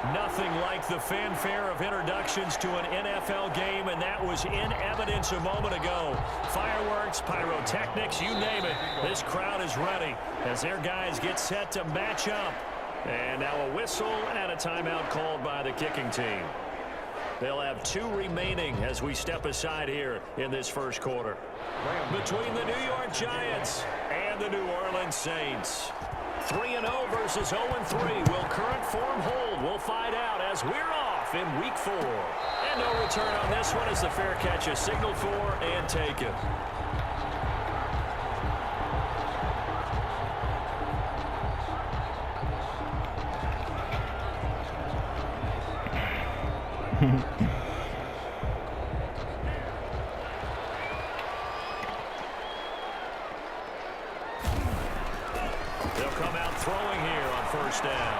Nothing like the fanfare of introductions to an NFL game, and that was in evidence a moment ago. Fireworks, pyrotechnics, you name it. This crowd is ready as their guys get set to match up. And now a whistle and a timeout called by the kicking team. They'll have 2 remaining as we step aside here in this first quarter. Between the New York Giants and the New Orleans Saints. 3-0 versus 0-3. Will current form hold? We'll find out as we're off in Week 4. And no return on this one as the fair catch is signaled for and taken. They'll come out throwing here on first down.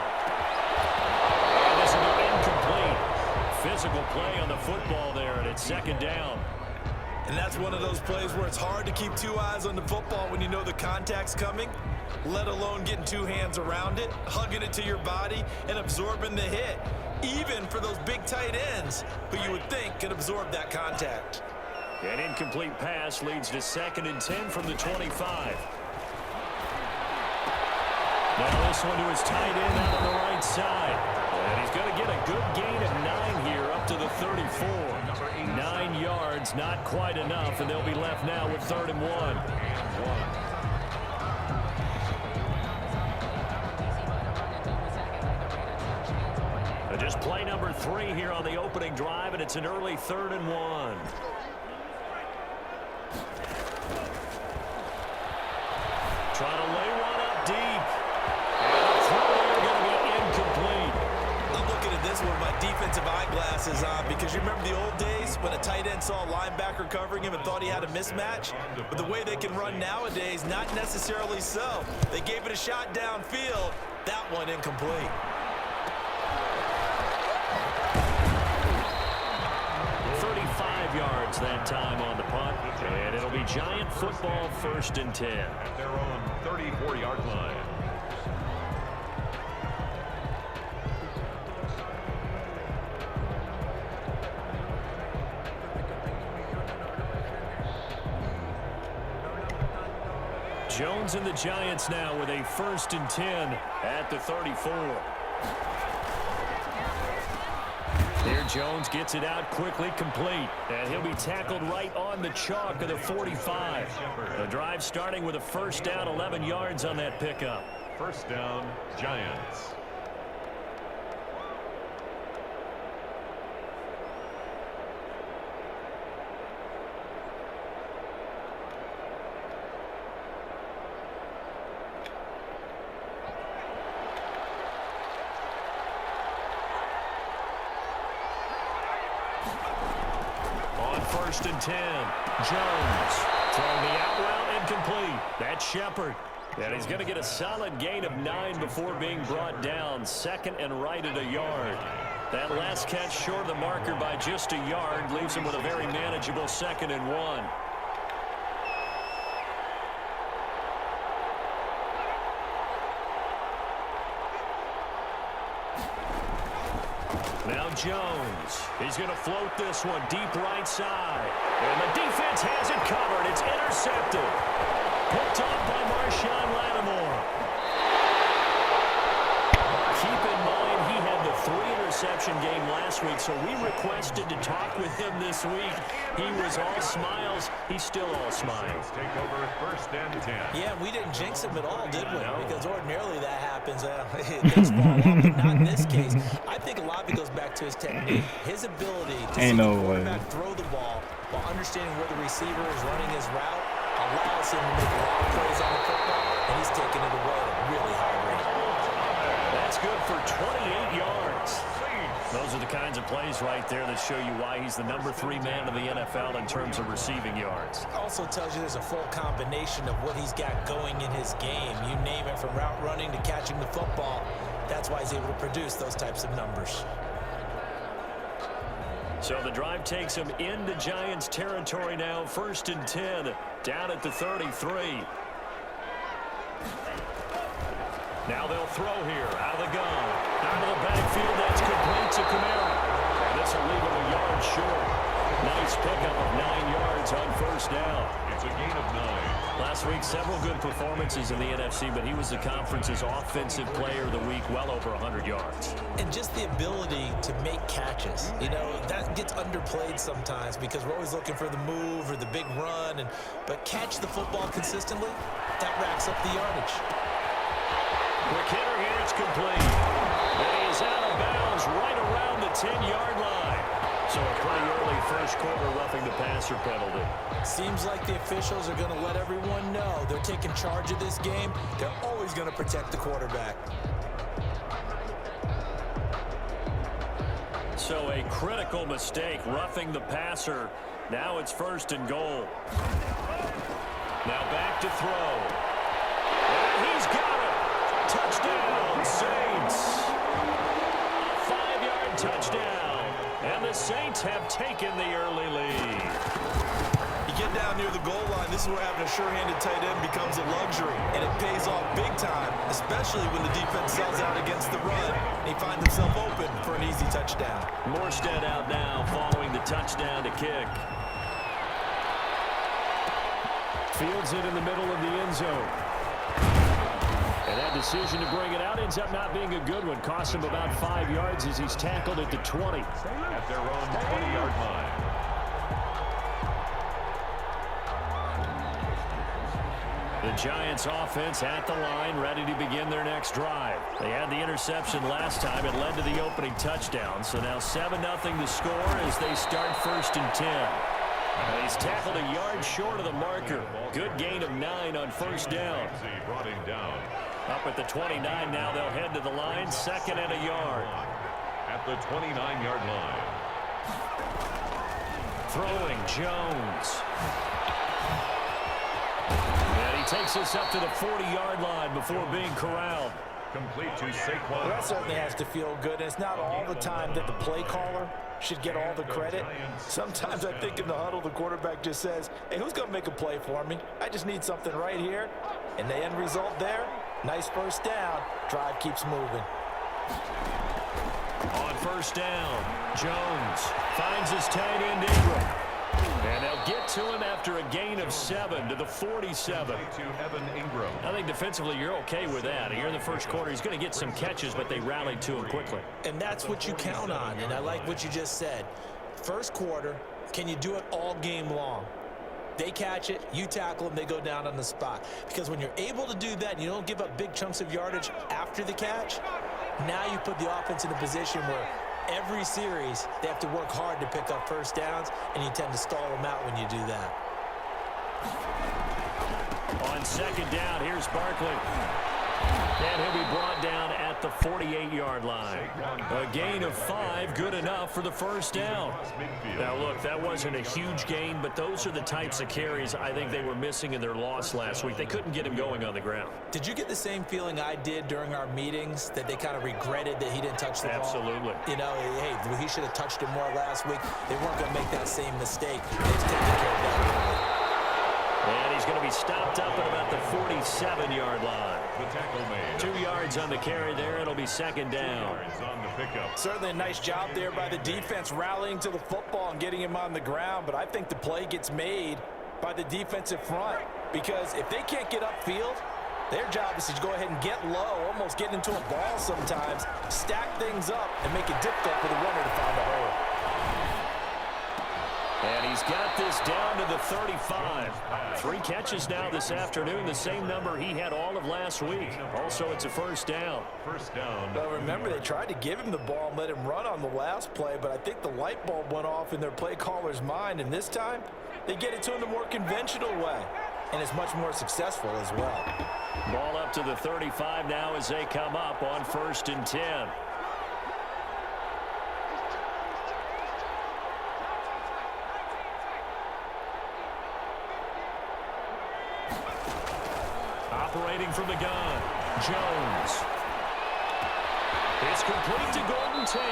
And this will be incomplete. Physical play on the football there, and it's second down. And that's one of those plays where it's hard to keep 2 eyes on the football when you know the contact's coming, let alone getting 2 hands around it, hugging it to your body, and absorbing the hit, even for those big tight ends who you would think could absorb that contact. An incomplete pass leads to 2nd and 10 from the 25. Now this one to his tight end out on the right side. And he's going to get a good gain of 9 here up to the 34. 9 yards, not quite enough, and they'll be left now with 3rd and 1. Just play number 3 here on the opening drive, and it's an early 3rd and 1. Trying to lay one up deep. And the throw going to be incomplete. I'm looking at this with my defensive eyeglasses on because you remember the old days when a tight end saw a linebacker covering him and thought he had a mismatch? But the way they can run nowadays, not necessarily so. They gave it a shot downfield. That one incomplete. 35 yards that time on the punt, and it'll be Giant football 1st and 10. At their own 34-yard line. Jones and the Giants now with a 1st and 10 at the 34. Here Jones gets it out quickly, complete, and he'll be tackled right on the chalk of the 45. The drive starting with a 1st down, 11 yards on that pickup. 1st down, Giants. On 1st and 10, Jones throwing the out route incomplete. That's Shepard. And he's going to get a solid gain of 9 before being brought down. 2nd and right at a yard. That last catch short of the marker by just a yard leaves him with a very manageable 2nd and 1. Now Jones. He's going to float this one deep right side. And the defense has it covered. It's intercepted. Picked off by Marshawn Lattimore. Keep in mind he had the 3-interception game last week, so we requested to talk with him this week. He was all smiles. He's still all smiles. Take over 1st and 10. Yeah, we didn't jinx him at all, did we? No. Because ordinarily that happens. It does fall off, but not in this case. I think a lot of it goes back to his technique. His ability to see the quarterback throw the ball while understanding where the receiver is running his route allows him to make a lot of plays on the football, and he's taking it away at a really high rate. That's good for 28 yards. Those are the kinds of plays right there that show you why he's the number 3 man in the NFL in terms of receiving yards. Also tells you there's a full combination of what he's got going in his game. You name it, from route running to catching the football. That's why he's able to produce those types of numbers. So the drive takes him into Giants territory now. 1st and 10, down at the 33. Now they'll throw here, out of the gun. Out of the backfield, that's complete. several good performances in the NFC, but he was the conference's offensive player of the week, well over 100 yards. And just the ability to make catches. You know, that gets underplayed sometimes because we're always looking for the move or the big run. But catch the football consistently, that racks up the yardage. Quick hitter here, it's complete. And he is out of bounds right around the 10-yard line. So a pretty early first quarter roughing the passer penalty. Seems like the officials are going to let everyone know they're taking charge of this game. They're always going to protect the quarterback. So a critical mistake, roughing the passer. Now it's 1st and goal. Now back to throw. And he's got it. Touchdown, Saints. A 5-yard touchdown. And the Saints have taken the early lead. You get down near the goal line, this is where having a sure-handed tight end becomes a luxury. And it pays off big time, especially when the defense sells out against the run. And he finds himself open for an easy touchdown. Morstead out now following the touchdown to kick. Fields it in the middle of the end zone. And that decision to bring it out ends up not being a good one. Cost him about 5 yards as he's tackled at the 20. At their own 20-yard line. The Giants offense at the line, ready to begin their next drive. They had the interception last time. It led to the opening touchdown. So now 7-0 the score as they start 1st and 10. And he's tackled a yard short of the marker. Good gain of 9 on 1st down. Brought him down. Up at the 29 now, they'll head to the line, 2nd and a yard. At the 29-yard line. Throwing Jones. And he takes us up to the 40-yard line before being corralled. Complete to Saquon. Well, that certainly has to feel good. And it's not all the time that the play caller should get all the credit. Sometimes I think in the huddle, the quarterback just says, hey, who's going to make a play for me? I just need something right here. And the end result there, nice 1st down. Drive keeps moving. On 1st down, Jones finds his tight end Ingram. And they'll get to him after a gain of 7 to the 47. To Evan Ingram. I think defensively you're okay with that. Here in the 1st quarter, he's going to get some catches, but they rallied to him quickly. And that's what you count on, and I like what you just said. 1st quarter, can you do it all game long? They catch it, you tackle them, they go down on the spot. Because when you're able to do that and you don't give up big chunks of yardage after the catch, now you put the offense in a position where every series they have to work hard to pick up 1st downs, and you tend to stall them out when you do that. On 2nd down, here's Barkley. And he'll be brought down at the 48-yard line. A gain of 5, good enough for the 1st down. Now, look, that wasn't a huge gain, but those are the types of carries I think they were missing in their loss last week. They couldn't get him going on the ground. Did you get the same feeling I did during our meetings, that they kind of regretted that he didn't touch the ball? Absolutely. You know, hey, he should have touched it more last week. They weren't going to make that same mistake. They just taking care of that. And he's going to be stopped up at about the 47-yard line. The tackle made. 2 yards on the carry there. It'll be 2nd down. On the pickup. Certainly a nice job there by the defense rallying to the football and getting him on the ground, but I think the play gets made by the defensive front, because if they can't get upfield, their job is to go ahead and get low, almost get into a ball sometimes, stack things up, and make it difficult for the runner to find a hole. And he's got this down to the 35. 3 catches now this afternoon, the same number he had all of last week. Also, it's a 1st down. 1st down. Well, remember, they tried to give him the ball and let him run on the last play, but I think the light bulb went off in their play caller's mind, and this time, they get it to him the more conventional way, and it's much more successful as well. Ball up to the 35 now as they come up on 1st and 10. Operating from the gun, Jones. It's complete to Golden Tate.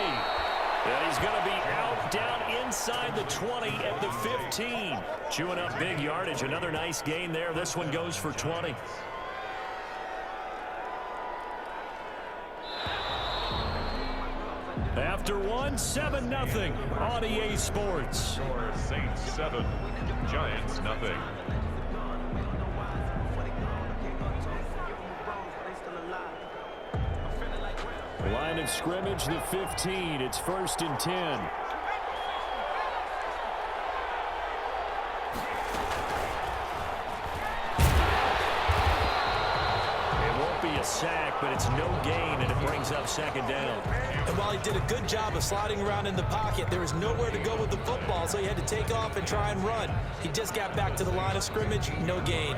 And he's going to be out down inside the 20 at the 15. Chewing up big yardage. Another nice gain there. This one goes for 20. After 7-0 on EA Sports. Score Saints 7, Giants 0. Line of scrimmage, the 15. It's 1st and 10. A sack, but it's no gain, and it brings up 2nd down. And while he did a good job of sliding around in the pocket, there was nowhere to go with the football, so he had to take off and try and run. He just got back to the line of scrimmage, no gain.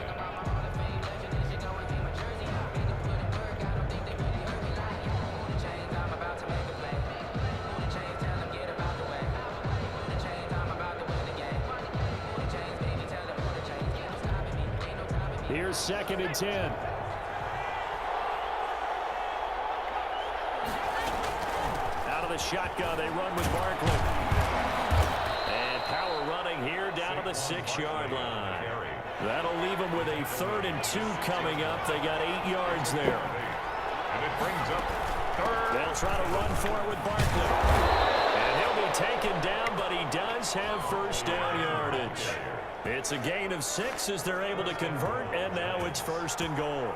Here's 2nd and 10. The shotgun, they run with Barkley. And power running here down to the 6-yard line. That'll leave them with a 3rd and 2 coming up. They got 8 yards there. And it brings up 3rd. They'll try to run for it with Barkley. And he'll be taken down, but he does have 1st down yardage. It's a gain of 6 as they're able to convert, and now it's 1st and goal.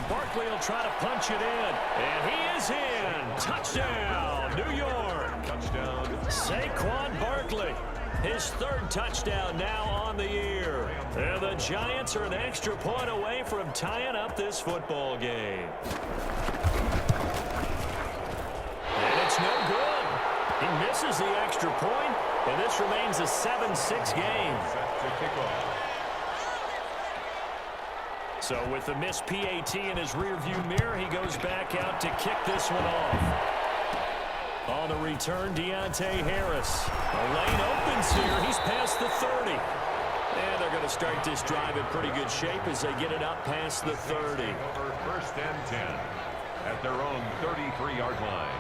Barkley will try to punch it in, and he is in. Touchdown, New York. Touchdown. Saquon Barkley, his 3rd touchdown now on the year. And the Giants are an extra point away from tying up this football game. And it's no good. He misses the extra point, and this remains a 7-6 game. Set to kick off. So with the missed PAT in his rearview mirror, he goes back out to kick this one off. On the return, Deontay Harris. The lane opens here. He's past the 30. And they're going to start this drive in pretty good shape as they get it up past the 30. Over 1st and 10 at their own 33-yard line.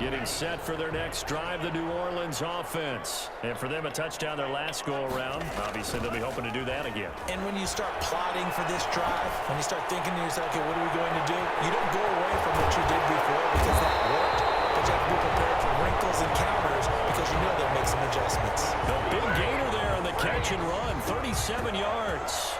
Getting set for their next drive, the New Orleans offense. And for them, a touchdown their last go-around. Obviously, they'll be hoping to do that again. And when you start plotting for this drive, when you start thinking to yourself, okay, what are we going to do? You don't go away from what you did before because that worked. But you have to be prepared for wrinkles and counters because you know they'll make some adjustments. The big gainer there on the catch and run, 37 yards.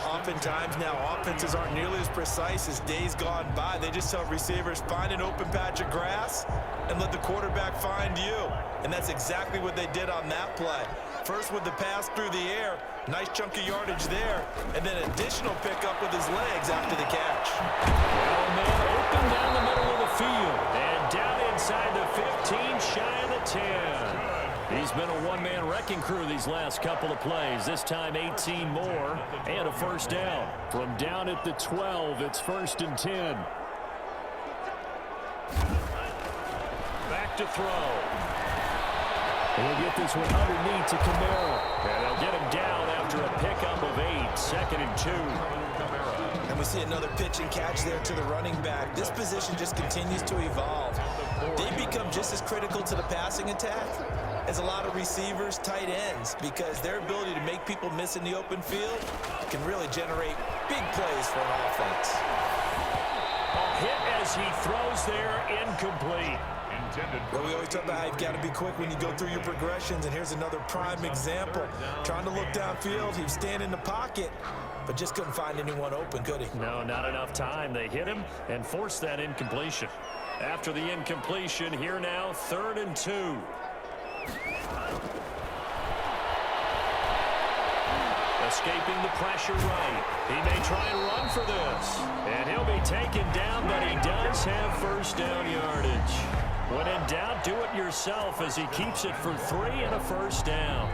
Oftentimes now, offenses aren't nearly as precise as days gone by. They just tell receivers, find an open patch of grass and let the quarterback find you. And that's exactly what they did on that play. First with the pass through the air, nice chunk of yardage there, and then additional pickup with his legs after the catch. Well, man, open down the middle of the field and down inside the 15, shy of the 10. He's been a one-man wrecking crew these last couple of plays. This time 18 more and a 1st down. From down at the 12, it's 1st and 10. Back to throw. He'll get this one underneath to Kamara. And they'll get him down after a pickup of 8. 2nd and 2. And we see another pitch and catch there to the running back. This position just continues to evolve. They become just as critical to the passing attack as a lot of receivers, tight ends, because their ability to make people miss in the open field can really generate big plays for an offense. A hit as he throws there, incomplete. Well, we always talk about how you've got to be quick when you go through your progressions, and here's another prime example. Trying to look downfield, he was standing in the pocket, but just couldn't find anyone open, could he? No, not enough time. They hit him and forced that incompletion. After the incompletion, here now, 3rd and 2. Escaping the pressure right. He may try and run for this. And he'll be taken down, but he does have 1st down yardage. When in doubt, do it yourself as he keeps it for 3 and a 1st down.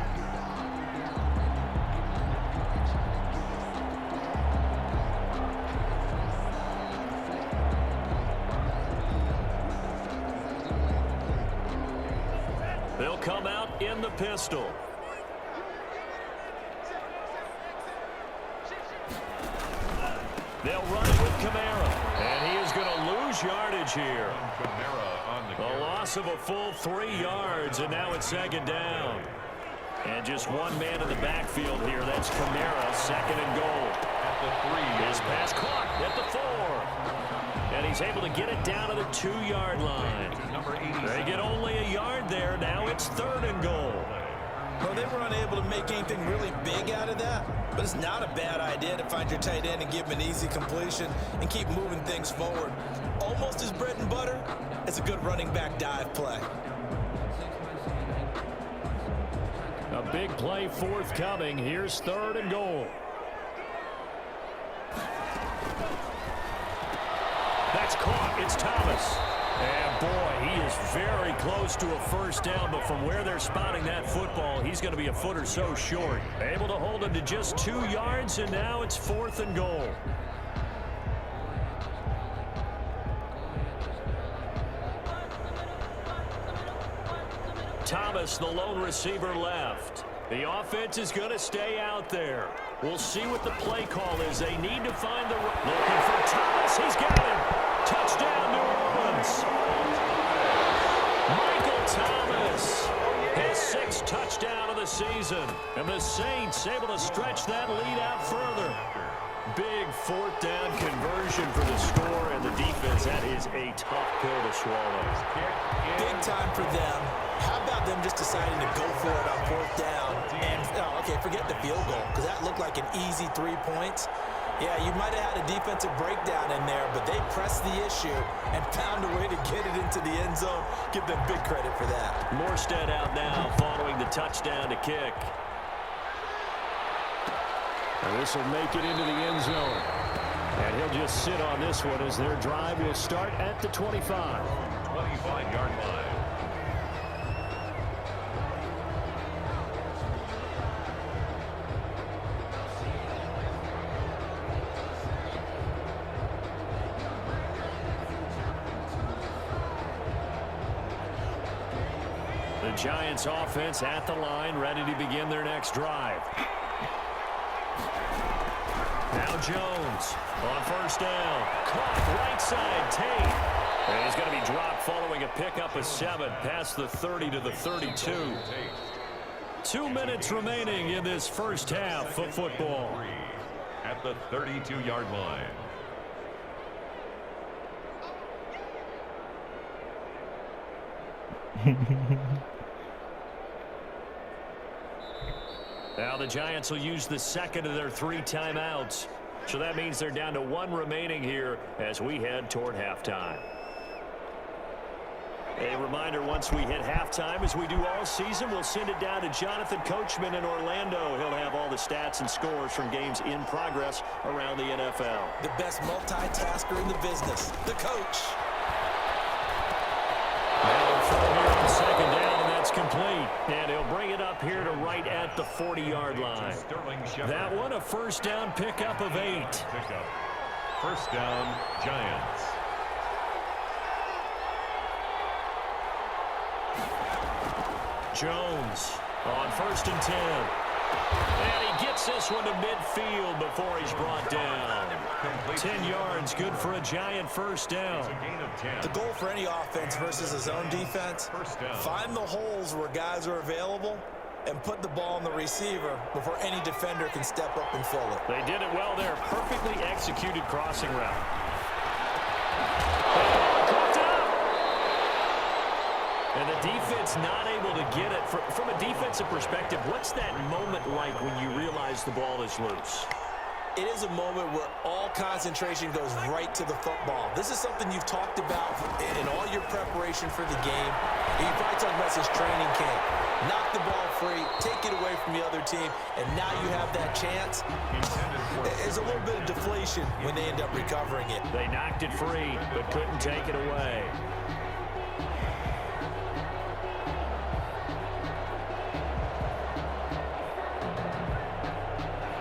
They'll come out in the pistol. They'll run it with Kamara. And he is going to lose yardage here. A loss of a full 3 yards, and now it's 2nd down. And just one man in the backfield here. That's Kamara, 2nd and goal. At the 3. His pass caught at the 4. And he He's able to get it down to the 2-yard line. They get only a yard there. Now it's 3rd and goal. Well, they were unable to make anything really big out of that, but it's not a bad idea to find your tight end and give him an easy completion and keep moving things forward. Almost his bread and butter. It's a good running back dive play. A big play forthcoming. Here's 3rd and goal. That's caught. It's Thomas. And, boy, he is very close to a first down, but from where they're spotting that football, he's going to be a foot or so short. Able to hold him to just 2 yards, and now it's 4th and goal. Thomas, the lone receiver, left. The offense is going to stay out there. We'll see what the play call is. They need to find the... Looking for Thomas. He's got him. Touchdown, New Orleans. Michael Thomas. His 6th touchdown of the season. And the Saints able to stretch that lead out further. Big 4th down conversion for the score, and the defense, that is a tough pill to swallow. Big time for them. How about them just deciding to go for it on 4th down? And, okay, forget the field goal, because that looked like an easy 3 points. Yeah, you might have had a defensive breakdown in there, but they pressed the issue and found a way to get it into the end zone. Give them big credit for that. Morstead out now following the touchdown to kick. And this will make it into the end zone. And he'll just sit on this one as their drive will start at the 25. 25-yard line. The Giants offense at the line, ready to begin their next drive. Now Jones on first down. Caught right side, Tate. And he's going to be dropped following a pickup of 7 past the 30 to the 32. 2 minutes remaining in this first half of football. At the 32-yard line. Now the Giants will use the 2nd of their 3 timeouts. So that means they're down to 1 remaining here as we head toward halftime. A reminder, once we hit halftime, as we do all season, we'll send it down to Jonathan Coachman in Orlando. He'll have all the stats and scores from games in progress around the NFL. The best multitasker in the business, the coach. Now throw here on 2nd down, and that's complete. And he'll bring it up here to right at the 40-yard line. That one, a first down pickup of 8. First down, Giants. Jones on 1st and 10. And he gets this one to midfield before he's brought down. 10 yards, good for a Giant first down. The goal for any offense versus a zone defense, find the holes where guys are available and put the ball on the receiver before any defender can step up and fill it. They did it well there. Perfectly executed crossing route. And the defense not able to get it. From a defensive perspective, what's that moment like when you realize the ball is loose? It is a moment where all concentration goes right to the football. This is something you've talked about in all your preparation for the game. You probably talked about since training camp. Knock the ball free, take it away from the other team, and now you have that chance. There's a little bit of deflation when they end up recovering it. They knocked it free, but couldn't take it away.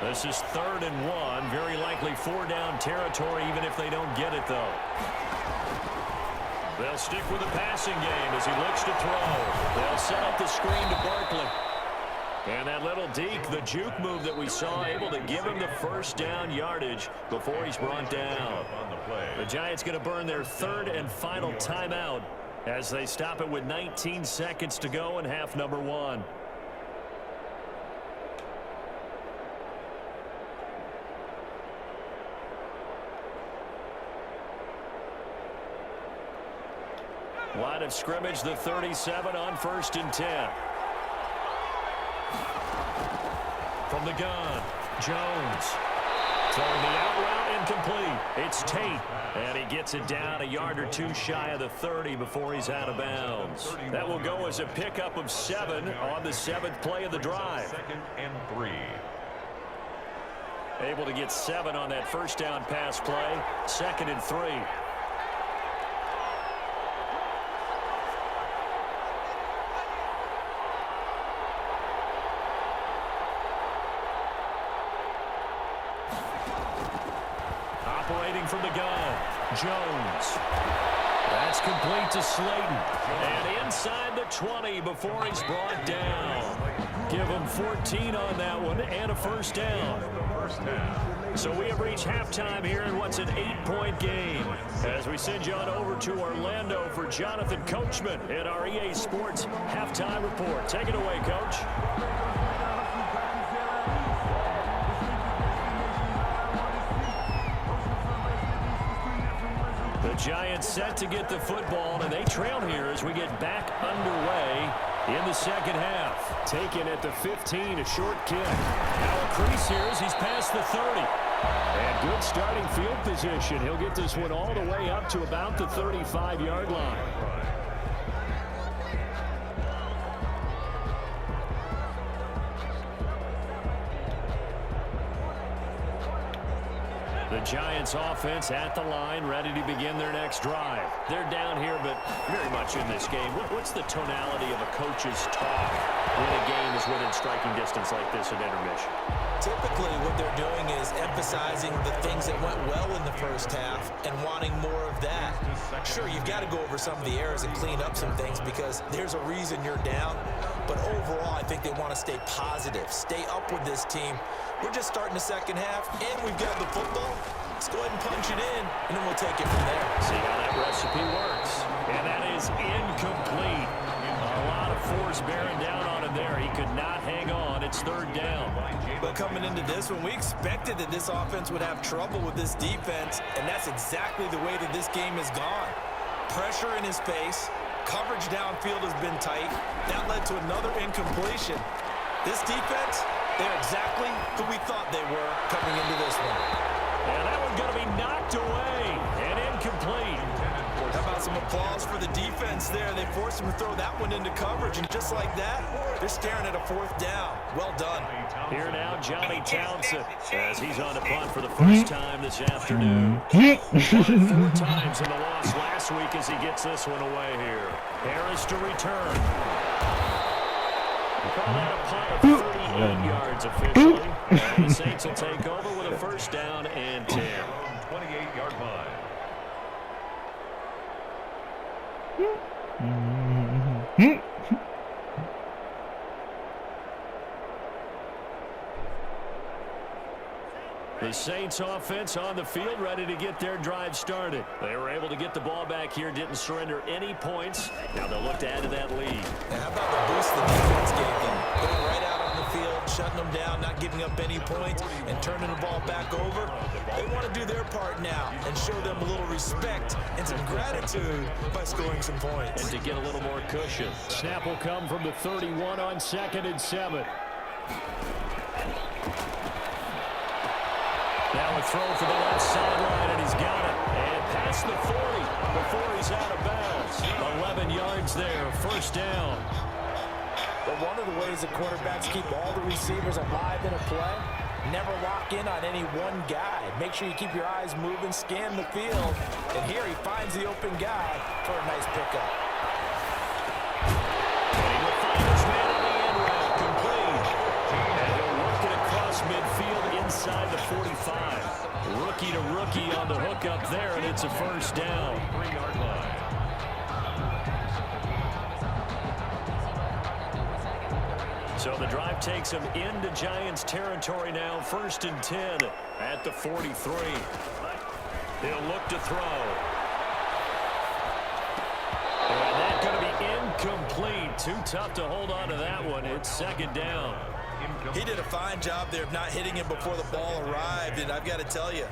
This is 3rd and 1. Very likely 4-down territory, even if they don't get it, though. They'll stick with the passing game as he looks to throw. They'll set up the screen to Barkley. And that little deke, the juke move that we saw, able to give him the first down yardage before he's brought down. The Giants going to burn their 3rd and final timeout as they stop it with 19 seconds to go in half number 1. Line of scrimmage, the 37 on 1st and 10. From the gun, Jones. Throwing the out route incomplete. It's Tate. And he gets it down a yard or two shy of the 30 before he's out of bounds. That will go as a pickup of 7 on the 7th play of the drive. 2nd and 3. Able to get 7 on that first down pass play. 2nd and 3. Operating from the gun, Jones. That's complete to Slayton. And inside the 20 before he's brought down. Give him 14 on that one and a first down. So we have reached halftime here in what's an 8-point game. As we send you on over to Orlando for Jonathan Coachman in our EA Sports Halftime Report. Take it away, Coach. The Giants set to get the football, and they trail here as we get back underway in the second half. Taken at the 15, a short kick. Now a crease here as he's past the 30. And good starting field position. He'll get this one all the way up to about the 35-yard line. The Giants offense at the line, ready to begin their next drive. They're down here, but very much in this game. What's the tonality of a coach's talk when a game is within striking distance like this at intermission? Typically, what they're doing is emphasizing the things that went well in the first half and wanting more of that. Sure, you've got to go over some of the errors and clean up some things because there's a reason you're down. But overall, I think they want to stay positive, stay up with this team. We're just starting the second half, and we've got the football. Let's go ahead and punch it in, and then we'll take it from there. See how that recipe works. And that is incomplete. A lot of force bearing down on him there. He could not hang on. It's 3rd down. But coming into this one, we expected that this offense would have trouble with this defense, and that's exactly the way that this game has gone. Pressure in his face. Coverage downfield has been tight. That led to another incompletion. This defense, they're exactly who we thought they were coming into this one. And that one's going to be knocked away and incomplete. How about some applause for the defense there? They forced him to throw that one into coverage, and just like that, they're staring at a 4th down. Well done. Here now, Johnny Townsend, as he's on the punt for the first time this afternoon. 4 times in the loss last week as he gets this one away here. Harris to return. Call that a punt of 38 yards officially. And the Saints will take over with a first down and 10. 28-yard line. The Saints offense on the field, ready to get their drive started. They were able to get the ball back here, didn't surrender any points. Now they'll look to add to that lead. And how about the boost the defense gave them? Going right out on the field, shutting them down, not giving up any points, and turning the ball back over. They want to do their part now and show them a little respect and some gratitude by scoring some points. And to get a little more cushion. Snap will come from the 31 on 2nd and 7. Now a throw for the left sideline, and he's got it. And past the 40 before he's out of bounds. 11 yards there, first down. But one of the ways that quarterbacks keep all the receivers alive in a play, never lock in on any one guy. Make sure you keep your eyes moving, scan the field. And here he finds the open guy for a nice pickup. And he will find his man on the end route, complete. And he'll work it across midfield inside the 45. Rookie to rookie on the hook up there, and it's a first down. 3-yard line. So the drive takes him into Giants territory now. 1st and 10 at the 43. He'll look to throw. And that's going to be incomplete. Too tough to hold on to that one. It's 2nd down. He did a fine job there of not hitting him before the ball arrived, and I've got to tell you,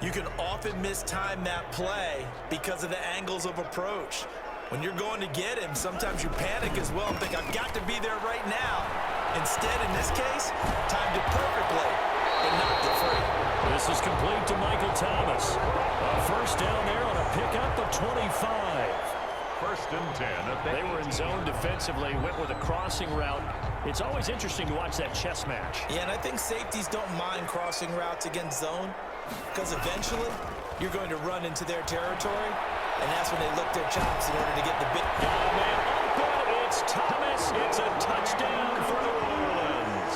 you can often mistime that play because of the angles of approach. When you're going to get him, sometimes you panic as well and think, I've got to be there right now. Instead, in this case, timed it perfectly, but knocked it free. This is complete to Michael Thomas. A first down there on a pickup of 25. First and 10. They were in zone defensively, went with a crossing route. It's always interesting to watch that chess match. Yeah, and I think safeties don't mind crossing routes against zone because eventually you're going to run into their territory, and that's when they look their chops in order to get the big... Oh, man, open. It's Thomas. It's a touchdown for New Orleans.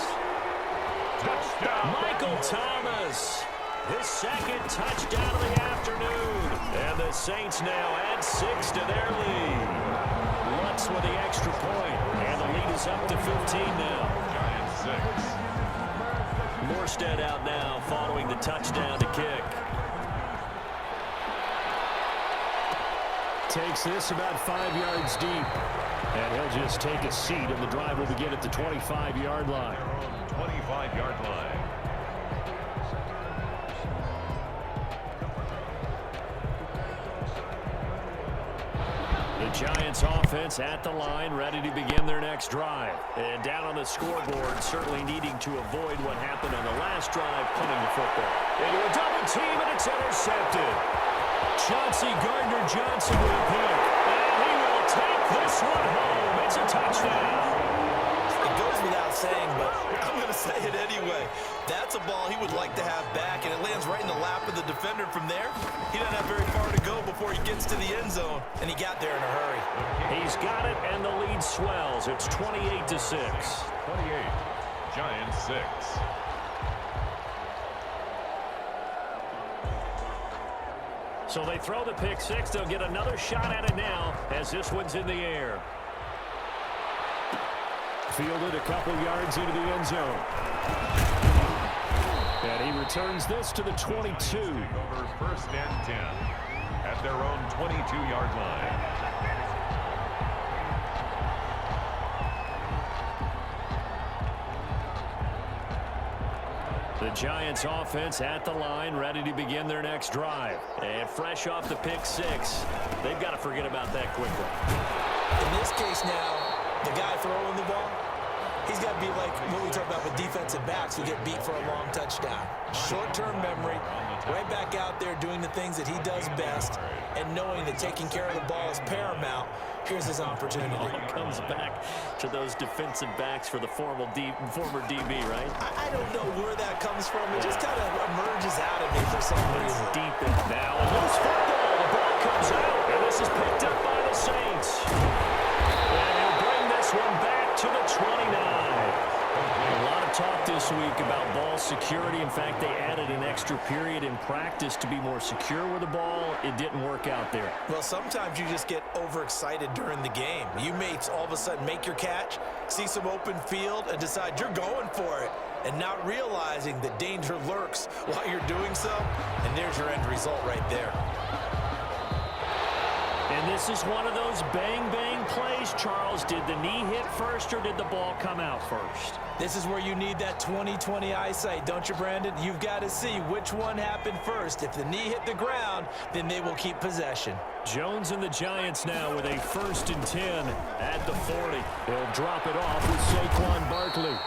Touchdown. Michael Thomas. His second touchdown of the afternoon. And the Saints now add 6 to their lead. Lutz with the extra point. And the lead is up to 15 now. Giants 6. Morstead out now following the touchdown to kick. Takes this about 5 yards deep. And he'll just take a seat, and the drive will begin at the 25-yard line. 25-yard line. The Giants offense at the line, ready to begin their next drive. And down on the scoreboard, certainly needing to avoid what happened on the last drive, punting the football. Into a double team, and it's intercepted. Chauncey Gardner-Johnson with a pick. And he will take this one home. It's a touchdown. It goes without saying, but I'm going to say it anyway. That's a ball he would like to have back, and it lands right in the lap of the defender from there. He doesn't have very far to go before he gets to the end zone, and he got there in a hurry. He's got it, and the lead swells. It's 28-6. 28. Giants 6. So they throw the pick six. They'll get another shot at it now as this one's in the air. Fielded a couple yards into the end zone. And he returns this to the 22. Over first and 10 at their own 22-yard line. The Giants offense at the line, ready to begin their next drive. And fresh off the pick six, they've got to forget about that quickly. In this case now, the guy throwing the ball, he's got to be like what we talk about with defensive backs who get beat for a long touchdown. Short-term memory, right back out there doing the things that he does best, and knowing that taking care of the ball is paramount. Here's his opportunity. He comes back to those defensive backs for the former DB, right? I don't know where that comes from. It just kind of emerges out of me for some reason. Deep in now. A loose football. The ball comes out, and this is picked up by the Saints. And he'll bring this one back to the 29. A lot of talk this week about ball security. In fact, they added an extra period in practice to be more secure with the ball. It didn't work out there. Well, sometimes you just get overexcited during the game. You may all of a sudden make your catch, see some open field, and decide you're going for it, and not realizing that danger lurks while you're doing so. And there's your end result right there. And this is one of those bang-bang plays, Charles. Did the knee hit first or did the ball come out first? This is where you need that 20/20 eyesight, don't you, Brandon? You've got to see which one happened first. If the knee hit the ground, then they will keep possession. Jones and the Giants now with a 1st and 10 at the 40. He'll drop it off with Saquon Barkley.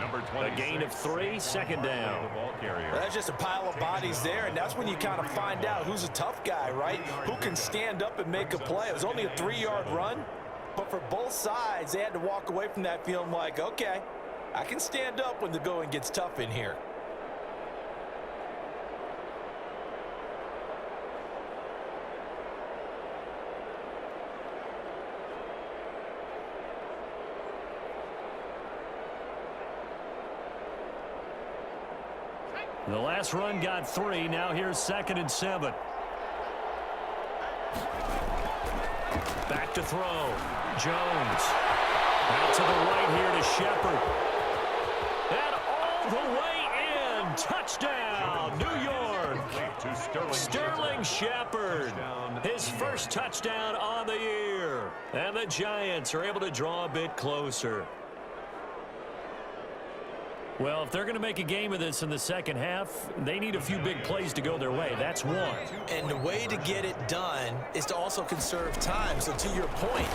Number 26. A gain of 3, second down. The ball carrier. That's just a pile of bodies there, and that's when you kind of find out who's a tough guy, right? Who can stand up and make a play. It was only a 3-yard run, but for both sides, they had to walk away from that feeling like, okay, I can stand up when the going gets tough in here. The last run got 3. Now here's 2nd and 7. Back to throw. Jones. Out to the right here to Shepard. And all the way in. Touchdown, New York. To Sterling Shepard. His first touchdown on the year. And the Giants are able to draw a bit closer. Well, if they're going to make a game of this in the second half, they need a few big plays to go their way. That's one. And the way to get it done is to also conserve time. So to your point,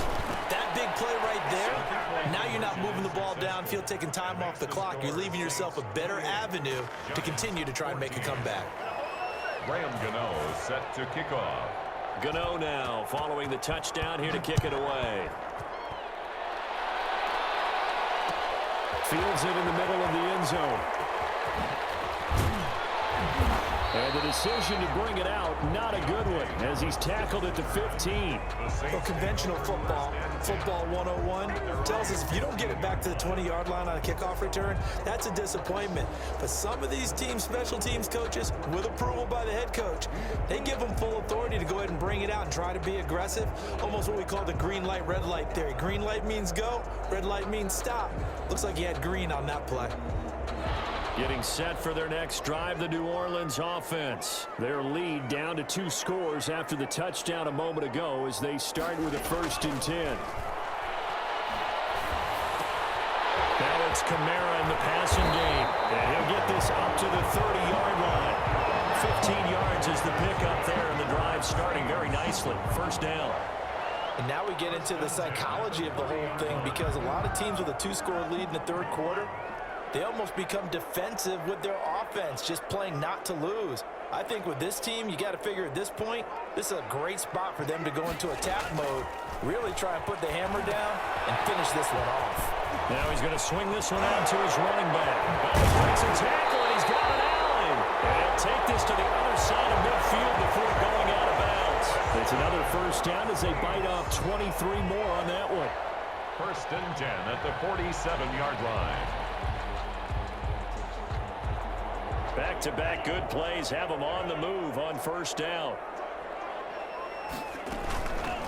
that big play right there, now you're not moving the ball downfield, taking time off the clock. You're leaving yourself a better avenue to continue to try and make a comeback. Graham Gano is set to kick off. Gano now following the touchdown here to kick it away. Fields it in the middle of the end zone. And the decision to bring it out, not a good one, as he's tackled at the 15. Well, conventional football 101, tells us if you don't get it back to the 20-yard line on a kickoff return, that's a disappointment. But some of these teams, special teams coaches, with approval by the head coach, they give them full authority to go ahead and bring it out and try to be aggressive, almost what we call the green light, red light theory. Green light means go, red light means stop. Looks like he had green on that play. Getting set for their next drive, the New Orleans offense. Their lead down to 2 scores after the touchdown a moment ago as they start with a 1st and 10. Now it's Kamara in the passing game. And he'll get this up to the 30-yard line. 15 yards is the pickup there, and the drive starting very nicely. 1st down. And now we get into the psychology of the whole thing, because a lot of teams with a 2-score lead in the 3rd quarter, they almost become defensive with their offense, just playing not to lose. I think with this team, you got to figure at this point, this is a great spot for them to go into attack mode, really try and put the hammer down and finish this one off. Now he's going to swing this one out to his running back. Breaks a tackle, and he's got an alley. And he'll take this to the other side of midfield before going out of bounds. It's another 1st down as they bite off 23 more on that one. 1st and 10 at the 47-yard line. Back-to-back good plays have them on the move on 1st down.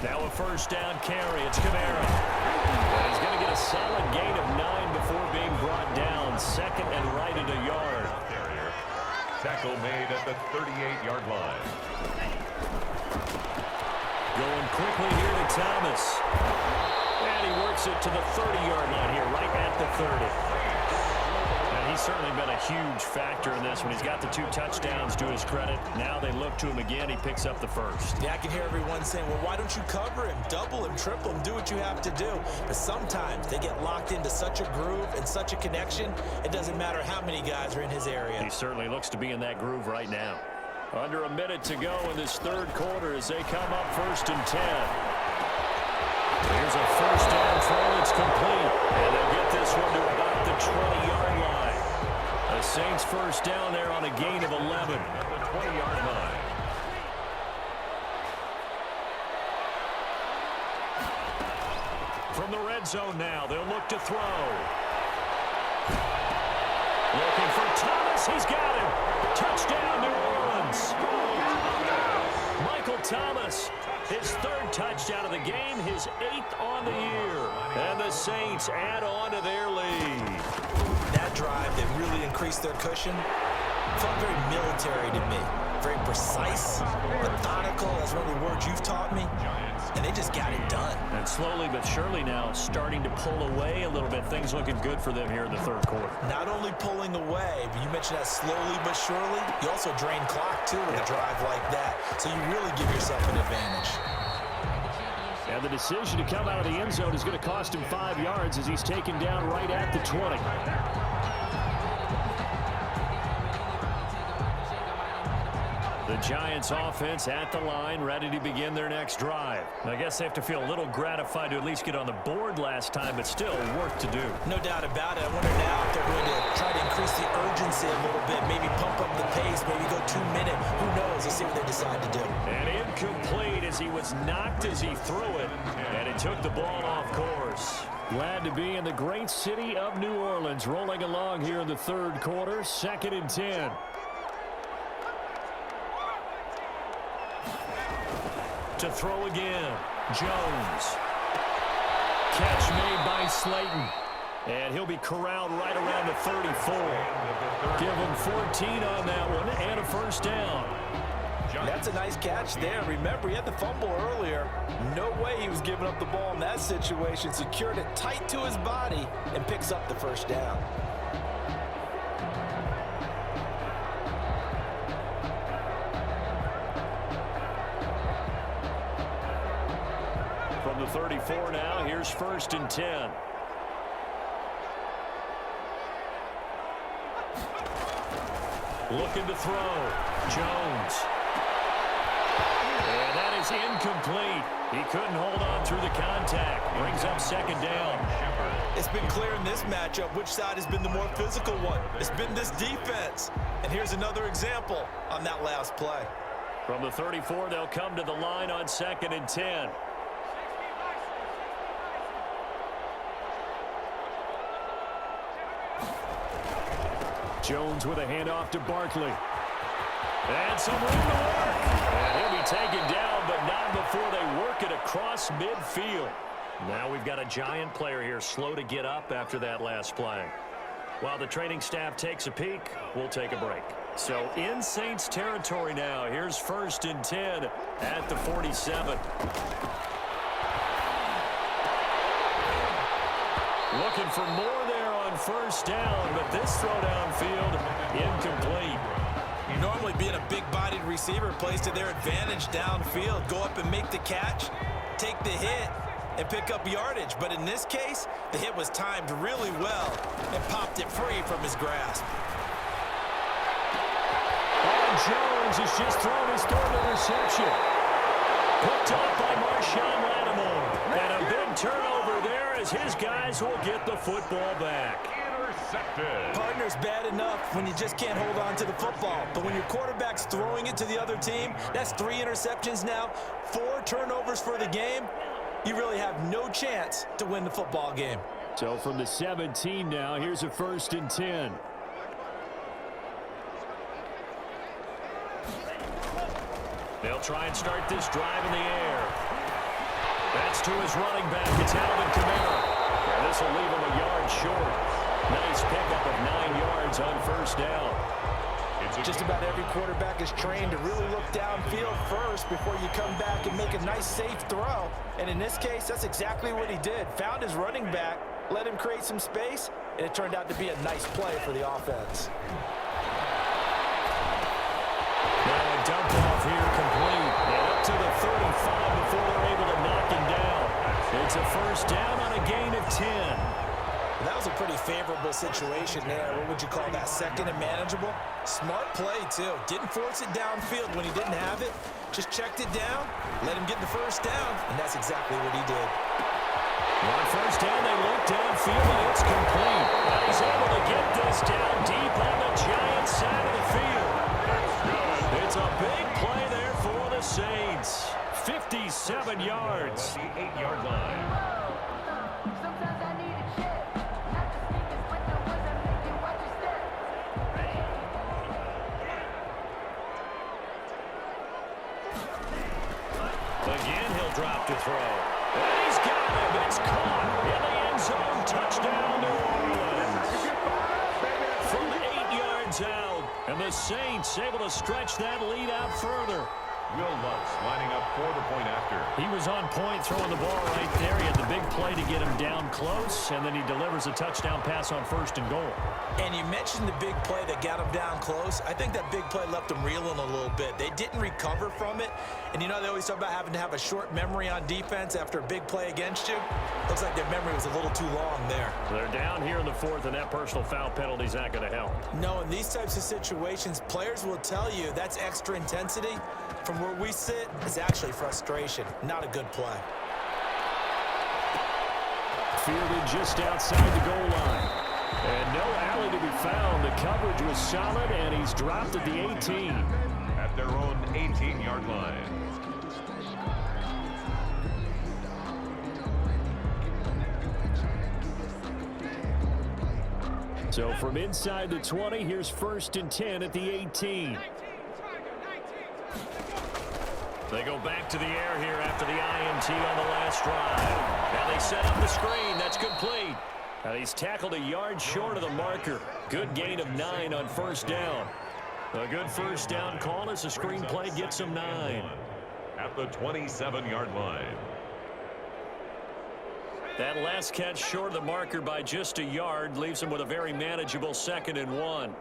Now a 1st down carry. It's Kamara. And he's going to get a solid gain of 9 before being brought down. 2nd and right at a yard. Carrier. Tackle made at the 38-yard line. Going quickly here to Thomas. And he works it to the 30-yard line here, right at the 30. He's certainly been a huge factor in this one. He's got the 2 touchdowns to his credit. Now they look to him again. He picks up the 1st. Yeah, I can hear everyone saying, well, why don't you cover him, double him, triple him, do what you have to do. But sometimes they get locked into such a groove and such a connection, it doesn't matter how many guys are in his area. He certainly looks to be in that groove right now. Under a minute to go in this 3rd quarter as they come up 1st and 10. Here's a 1st down throw. It's complete. And they'll get this one to about the 20-yard line. The Saints 1st down there on a gain of 11 at the 20-yard line. From the red zone now, they'll look to throw. Looking for Thomas. He's got him. Touchdown, New Orleans. Michael Thomas, his 3rd touchdown of the game, his 8th on the year. And the Saints add on to their lead. That drive that really increased their cushion felt very military to me. Very precise, methodical. That's one of the words you've taught me. And they just got it done. And slowly but surely now starting to pull away a little bit. Things looking good for them here in the 3rd quarter. Not only pulling away, but you mentioned that slowly but surely. You also drain clock, too, with a drive like that. So you really give yourself an advantage. And the decision to come out of the end zone is going to cost him 5 yards as he's taken down right at the 20. The Giants offense at the line, ready to begin their next drive. I guess they have to feel a little gratified to at least get on the board last time, but still work to do. No doubt about it. I wonder now if they're going to try to increase the urgency a little bit, maybe pump up the pace, maybe go 2-minute. Who knows? Let's see what they decide to do. And incomplete as he was knocked as he threw it, and it took the ball off course. Glad to be in the great city of New Orleans, rolling along here in the 3rd quarter, 2nd and 10. To throw again, Jones. Catch made by Slayton. And he'll be corralled right around the 34. Give him 14 on that one and a 1st down. That's a nice catch there. Remember, he had the fumble earlier. No way he was giving up the ball in that situation. Secured it tight to his body and picks up the 1st down. From the 34 now, here's 1st and 10. Looking to throw. Jones. And that is incomplete. He couldn't hold on through the contact. Brings up 2nd down. It's been clear in this matchup which side has been the more physical one. It's been this defense. And here's another example on that last play. From the 34, they'll come to the line on 2nd and 10. Jones with a handoff to Barkley. And some room to work. And he'll be taken down, but not before they work it across midfield. Now we've got a giant player here slow to get up after that last play. While the training staff takes a peek, we'll take a break. So in Saints territory now, here's 1st and 10 at the 47. Looking for more there on 1st down, but this throw downfield incomplete. Normally being a big-bodied receiver plays to their advantage downfield. Go up and make the catch, take the hit, and pick up yardage. But in this case, the hit was timed really well and popped it free from his grasp. And Jones has just thrown his 3rd interception. Picked up by Marshawn Lattimore. And a big turnover there as his guys will get the football back. Intercepted. Partner's bad enough when you just can't hold on to the football. But when your quarterback's throwing it to the other team, that's 3 interceptions now, 4 turnovers for the game. You really have no chance to win the football game. So from the 17 now, here's a 1st and 10. They'll try and start this drive in the air. That's to his running back. It's Alvin Kamara. And this will leave him a yard short. Nice pickup of 9 yards on 1st down. Just about every quarterback is trained to really look downfield first before you come back and make a nice, safe throw. And in this case, that's exactly what he did. Found his running back, let him create some space, and it turned out to be a nice play for the offense. Now a dump off here complete. And up to the 35 before they're able to knock him down. It's a 1st down on a gain of 10. That was a pretty favorable situation there. What would you call that? 2nd and manageable? Smart play, too. Didn't force it downfield when he didn't have it. Just checked it down, let him get the 1st down, and that's exactly what he did. On 1st down, they look downfield, and it's complete. He's able to get this down deep on the Giants side of the field. It's a big play there for the Saints. 57 yards. The 8-yard line. Again, he'll drop to throw. And he's got him. It's caught in the end zone. Touchdown, New Orleans. From 8 yards out. And the Saints able to stretch that lead out further. Will Lutz lining up for the point after. He was on point throwing the ball right there. He had the big play to get him down close, and then he delivers a touchdown pass on 1st and goal. And you mentioned the big play that got him down close. I think that big play left him reeling a little bit. They didn't recover from it. And you know they always talk about having to have a short memory on defense after a big play against you. Looks like their memory was a little too long there. They're down here in the 4th, and that personal foul penalty is not going to help. No, in these types of situations, players will tell you that's extra intensity. From where we sit, it's actually frustration. Not a good play. Fielded just outside the goal line. And no alley to be found. The coverage was solid, and he's dropped at the 18. At their own 18-yard line. So from inside the 20, here's 1st and 10 at the 18. They go back to the air here after the INT on the last drive. Now they set up the screen. That's complete. And he's tackled a yard short of the marker. Good gain of 9 on 1st down. A good 1st down call as the screen play gets him 9. At the 27-yard line. That last catch short of the marker by just a yard leaves him with a very manageable 2nd and 1.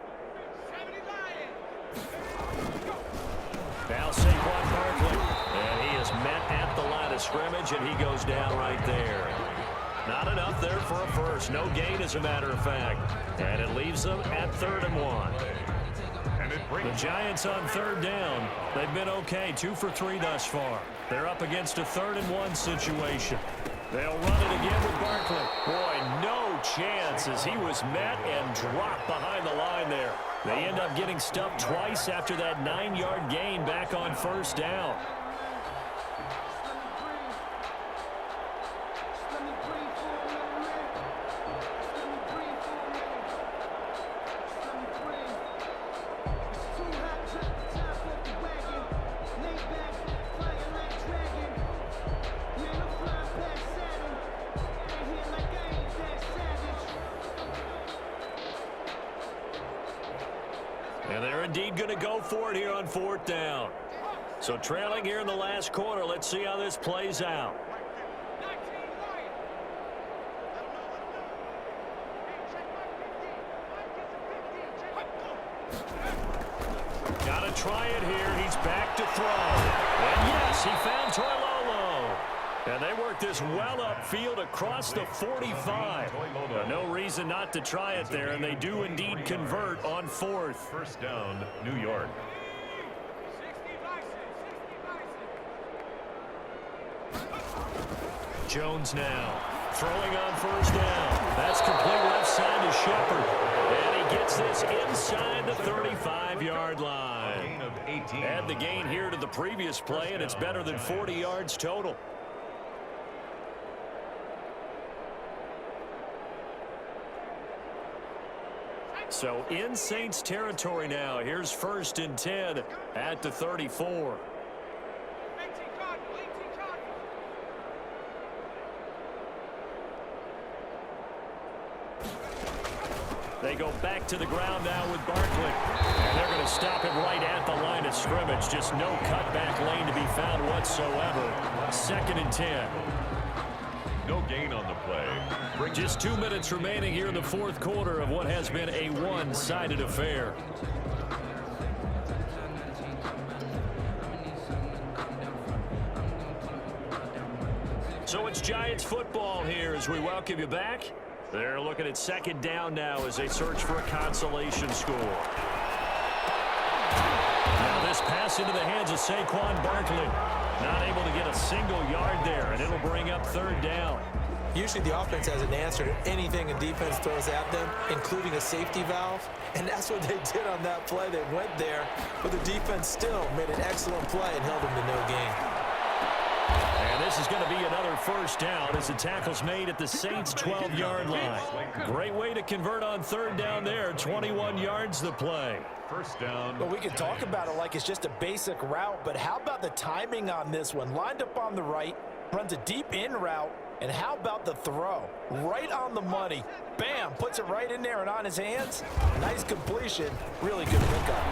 Now Saquon Barkley, and he is met at the line of scrimmage, and he goes down right there. Not enough there for a first. No gain, as a matter of fact. And it leaves them at 3rd and 1. The Giants on 3rd down. They've been okay, 2 for 3 thus far. They're up against a 3rd and 1 situation. They'll run it again with Barkley. Boy, no chance as he was met and dropped behind the line there. They end up getting stuffed twice after that 9-yard gain back on 1st down. And they're indeed going to go for it here on 4th down. So trailing here in the last quarter. Let's see how this plays out. Got to try it here. He's back to throw. And yes, he found Toilolo. And they work this well upfield across the 45. No reason not to try it there, and they do indeed convert on 4th. 1st down, New York. Jones now throwing on 1st down. That's complete left side to Shepard. And he gets this inside the 35-yard line. Add the gain here to the previous play, and it's better than 40 yards total. So in Saints territory now. Here's 1st and 10 at the 34. They go back to the ground now with Barkley. And they're going to stop it right at the line of scrimmage. Just no cutback lane to be found whatsoever. 2nd and 10. No gain on the play. Just 2 minutes remaining here in the 4th quarter of what has been a one-sided affair. So it's Giants football here as we welcome you back. They're looking at 2nd down now as they search for a consolation score. Now this pass into the hands of Saquon Barkley. Not able to get a single yard there, and it'll bring up 3rd down. Usually the offense has an answer to anything a defense throws at them, including a safety valve. And that's what they did on that play. They went there, but the defense still made an excellent play and held them to no gain. And this is going to be another 1st down as the tackle's made at the Saints' 12-yard line. Great way to convert on 3rd down there. 21 yards the play. 1st down. Well, we can talk about it like it's just a basic route, but how about the timing on this one? Lined up on the right, runs a deep in route, and how about the throw? Right on the money. Bam, puts it right in there and on his hands. Nice completion. Really good pickup.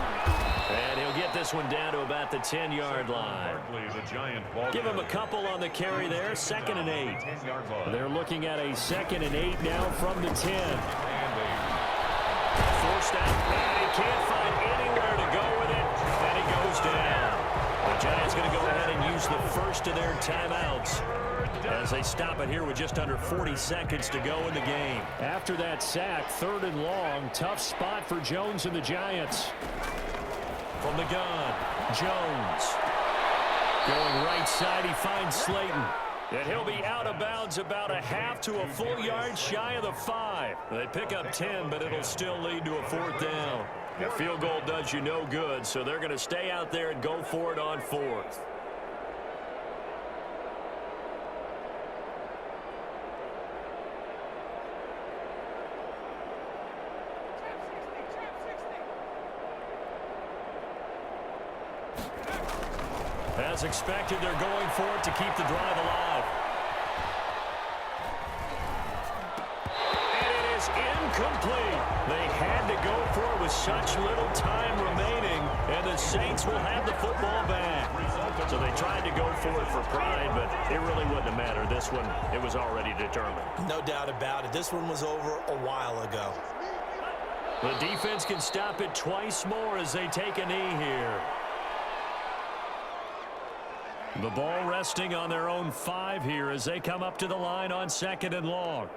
And he'll get this one down to about the 10-yard line. Give him a couple on the carry there. 2nd and 8. They're looking at a 2nd and 8 now from the 10. Forced out, and he can't find anywhere to go with it, and he goes down. The Giants going to go ahead and use the first of their timeouts as they stop it here with just under 40 seconds to go in the game. After that sack, 3rd and long, tough spot for Jones and the Giants. From the gun, Jones. Going right side, he finds Slayton. And he'll be out of bounds about a half to a full yard shy of the 5. They pick up 10, but it'll still lead to a 4th down. A field goal does you no good, so they're going to stay out there and go for it on 4th. As expected, they're going for it to keep the drive alive. And it is incomplete. They had to go for it with such little time remaining, and the Saints will have the football back. So they tried to go for it for pride, but it really wouldn't have mattered. This one, it was already determined. No doubt about it. This one was over a while ago. The defense can stop it twice more as they take a knee here. The ball resting on their own 5 here as they come up to the line on 2nd and long.